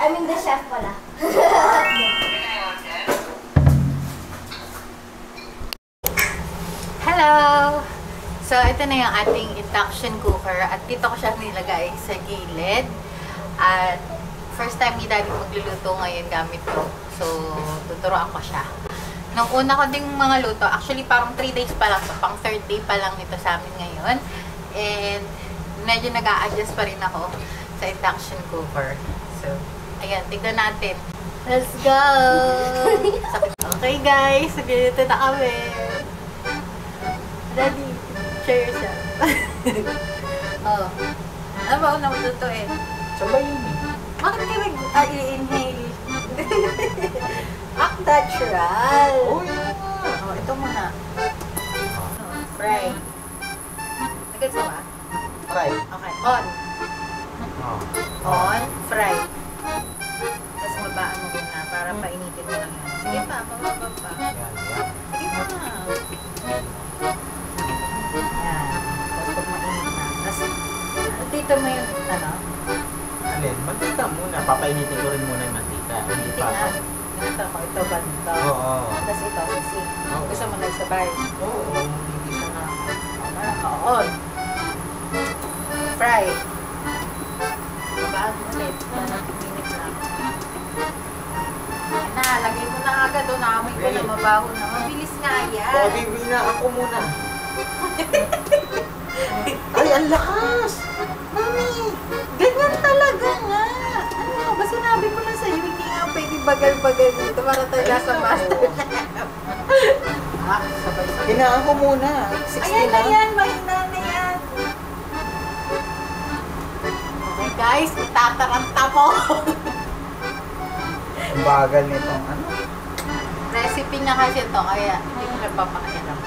I mean the chef pala. Hello! So, ito na yung ating induction cooker at dito ko siya nilagay sa gilid. At first time ni Daddy magluluto ngayon gamit ko. So, tuturuan ko siya. Nung una ko ding mga luto, actually parang 3 days pa lang. So, pang 3rd day pa lang ito sa amin ngayon. And medyo nag-a-adjust pa rin ako sa induction cooker. So, ayan, tignan natin. Let's go! Okay guys, nagluluto na kami. Daddy, share yourself. Oh. Ano ba unang lutuin? Sabay yun eh. Bakit kayo i-inhale? Act natural. Oh, yeah. Oh, ito muna. Fry. Nagets mo ba? Fry. Okay, on. Oh. On, fry. Tapos mabaan mo muna para painitin mo lang yan. Sige pa, pababa pa. Yan, yan. Sige pa. Yan. Tapos pag mainit na. Tapos, dito mo yung, ano? Alin, mantika muna. Papainitin ko rin muna yung mantika. Hindi pa. Ito ko, ito ba dito? Oo. Tapos ito, sisi. Oo. Gusto mo na sabay. Oo. Hindi siya na. On. Fry. Babaan mo ulit. Minute lang. Ayan na, lagay mo na agad. O, naamoy ko na, mabaho na. Mabilis nga yan. Pag-iwi na ako muna. Ay, ang lakas! Mami, ganyan talaga nga. Ano ba, sinabi ko na sa'yo, hindi nga pwede bagal-bagal dito para tayo nasa master chef. Sabay-sabay. Hinaan ko muna. 60 Ayan na yan, mahina na yan. Okay guys, itataranta po. Ang bagal nitong ano. Recipe nga kasi ito, kaya hindi ko nagpapakailam.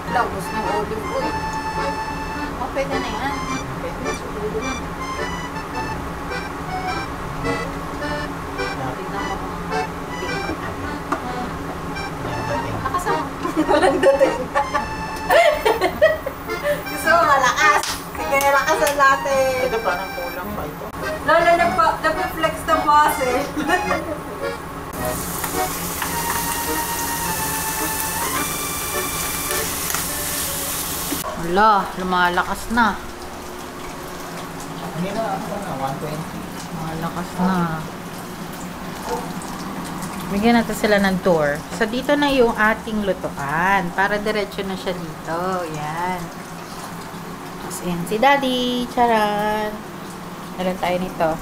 Labos ng olive oil. Oh, pwede na yan. Pwede na siguro na. Tignan mo kung nakasama. Walang dating. Gusto mo malakas. Kaya lakasan natin. Ito parang kulang pa ito. Lalo nagpa-flex na boss eh. Wala, lumalakas na. Hindi na ako na, 120. Lumalakas na. Bigyan natin sila ng tour. So, dito na yung ating lutuan. Para diretso na siya dito. Yan. Tapos, yan. Si Daddy. Charan. Nalan tayo nito.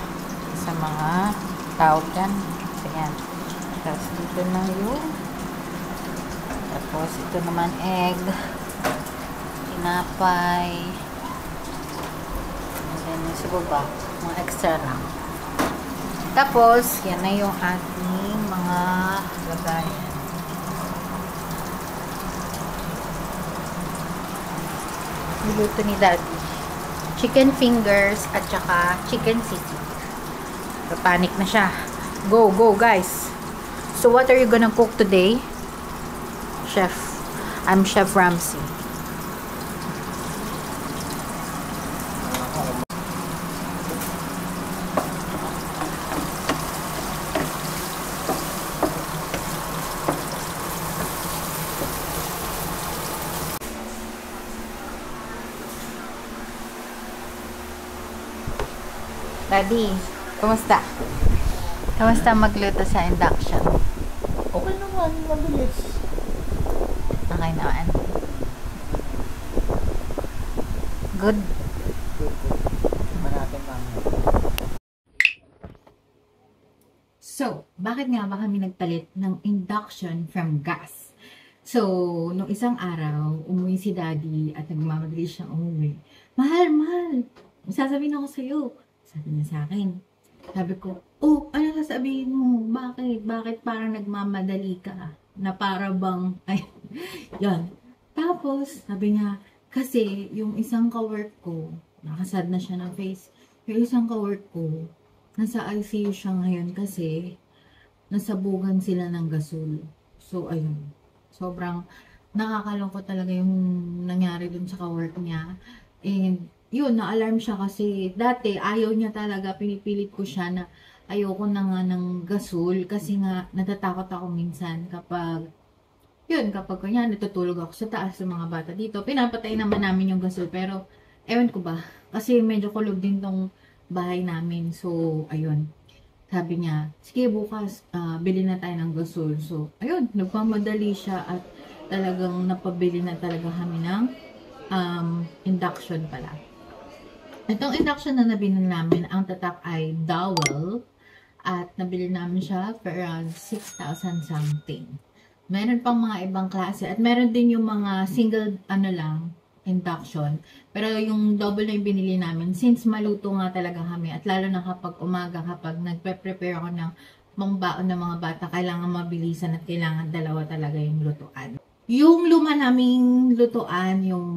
Sa mga tawag yan. So, yan. Tapos, dito na yung tapos, ito naman egg. Tinapay. And then, yung sa baba. Mga extra lang. Tapos, yan na yung ating mga lagayan. Niluto ni Daddy. Chicken fingers at saka chicken sisig. Panic na siya. Go, go guys. So, what are you gonna cook today? Chef. I'm Chef Ramsay. Daddy, kumusta? Kumusta magluto sa induction? Okay naman, mabilis. Okay naman. Good. Naman natin mamaya. So, bakit nga ba kami nagpalit ng induction from gas? So, nung isang araw, umuwi si Daddy at nagmamadali siyang umuwi. Mahal, mahal! Sasabihin ako sa'yo. Sabi niya sa akin. Sabi ko, oh, ano sasabihin mo? Bakit? Bakit parang nagmamadali ka? Na para bang, ay, yan. Tapos, sabi niya, kasi yung isang kawork ko, nakasad na siya ng face, yung isang kawork ko, nasa ICU siya ngayon kasi nasabugan sila ng gasol. So, ayun. Sobrang nakakalungkot talaga yung nangyari dun sa kawork niya. And yun, na-alarm siya kasi dati ayaw niya talaga, pinipilit ko siya na ayoko na nga ng gasol kasi nga natatakot ako minsan kapag, yun, kapag kanya natutulog ako sa taas ng mga bata dito, pinapatay naman namin yung gasol pero ewan ko ba, kasi medyo kulog din tong bahay namin. So, ayun. Sabi niya, sige bukas, bili na tayo ng gasol. So, ayun, nagmamadali siya at talagang napabili na talaga kami ng induction pala. Itong induction na nabili namin, ang tatak ay dowel at nabili namin siya for around 6,000 something. Meron pang mga ibang klase at meron din yung mga single induction. Pero yung double na yung binili namin, since maluto nga talaga kami at lalo na kapag umaga, kapag nagpe-prepare ako ng mangbaon ng mga bata, kailangan mabilisan at kailangan dalawa talaga yung lutuan. Yung luma naming lutuan, yung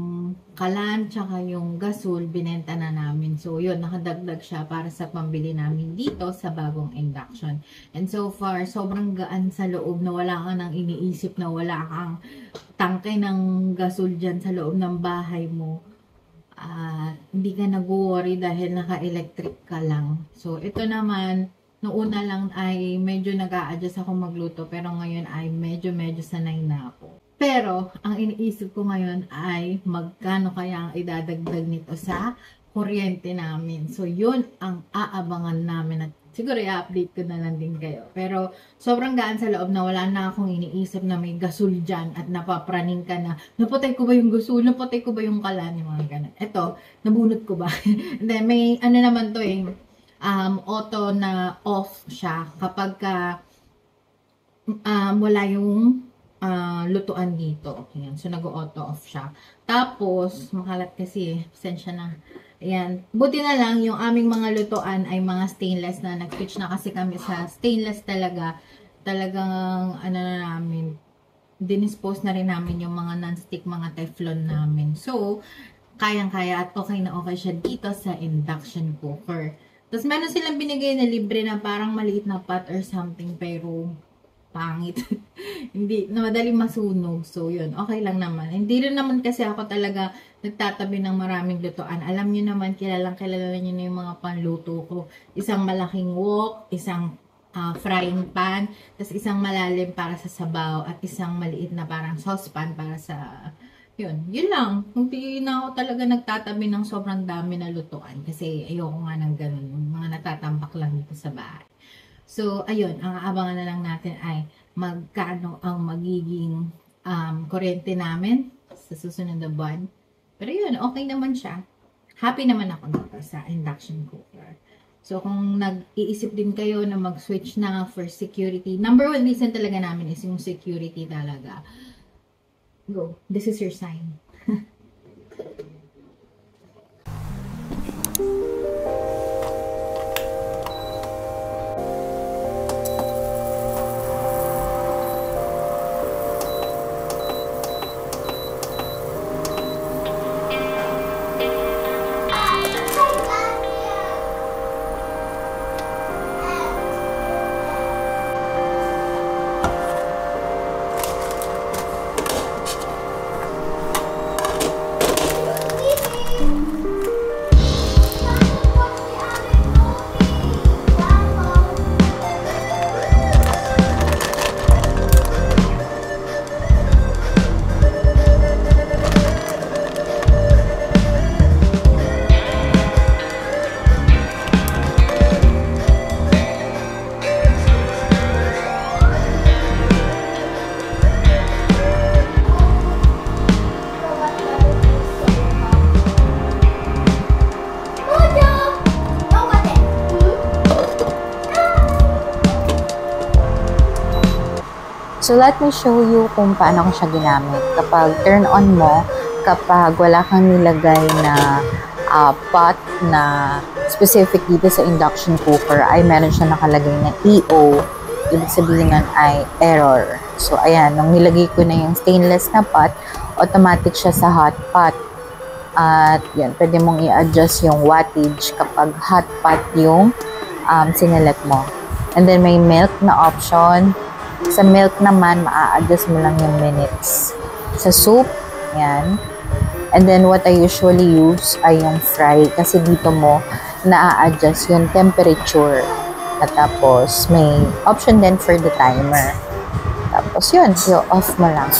kalan, tsaka yung gasol, binenta na namin. So, yun, nakadagdag siya para sa pambili namin dito sa bagong induction. And so far, sobrang gaan sa loob na wala kang nang iniisip na wala kang tangke ng gasol dyan sa loob ng bahay mo. Hindi ka nag-worry dahil naka-electric ka lang. So, ito naman, noong una lang ay medyo nag-a-adjust ako magluto, pero ngayon ay medyo sanay na ako. Pero, ang iniisip ko ngayon ay magkano kaya ang idadagdag nito sa kuryente namin. So, yun ang aabangan namin at siguro i-update ko na lang din kayo. Pero, sobrang gaan sa loob na wala na akong iniisip na may gasol dyan at napapraning ka na, napatay ko ba yung gasol? Napatay ko ba yung kalan? Yung mga ganun. Ito, nabunot ko ba? Then, may ano naman to auto na off siya kapag wala yung lutuan dito. Ayan. So, nag-auto off siya. Tapos, makalat kasi, pasensya na. Ayan. Buti na lang, yung aming mga lutuan ay mga stainless na. Nag-switch na kasi kami sa stainless talaga. Talagang, ano na namin, dinispose na rin namin yung mga non-stick, mga Teflon namin. So, kayang-kaya at okay na okay siya dito sa induction cooker. Tapos, meron silang binigay na libre na parang maliit na pot or something, pero pangit. Hindi, na madaling masunog. So, yun. Okay lang naman. Hindi rin naman kasi ako talaga nagtatabi ng maraming lutuan. Alam nyo naman, kilala nyo na yung mga panluto ko. Isang malaking wok, isang frying pan, tapos isang malalim para sa sabaw, at isang maliit na parang saucepan para sa, yun. Yun lang. Hindi na ako talaga nagtatabi ng sobrang dami na lutuan. Kasi ayoko nga ng ganun. Mga natatambak lang dito sa bahay. So, ayun, ang aabangan na lang natin ay magkano ang magiging kuryente namin sa susunod na buwan. Pero yun, okay naman siya. Happy naman ako dito sa induction cooker. So, kung nag-iisip din kayo na mag-switch na for security, number one reason talaga namin is yung security talaga. Go. This is your sign. So, let me show you kung paano ko siya ginamit. Kapag turn on mo, kapag wala kang nilagay na pot na specific dito sa induction cooker, ay meron siya nakalagay na EO. Ibig sabihin nun ay error. So, ayan, nung nilagay ko na yung stainless na pot, automatic siya sa hot pot. At yan, pwede mong i-adjust yung wattage kapag hot pot yung sinilet mo. And then, may milk na option. Sa milk naman, maa-adjust mo lang yung minutes. Sa soup, yan. And then what I usually use ay yung fry kasi dito mo na-adjust yung temperature. At tapos may option din for the timer. Tapos yun, i-off mo lang.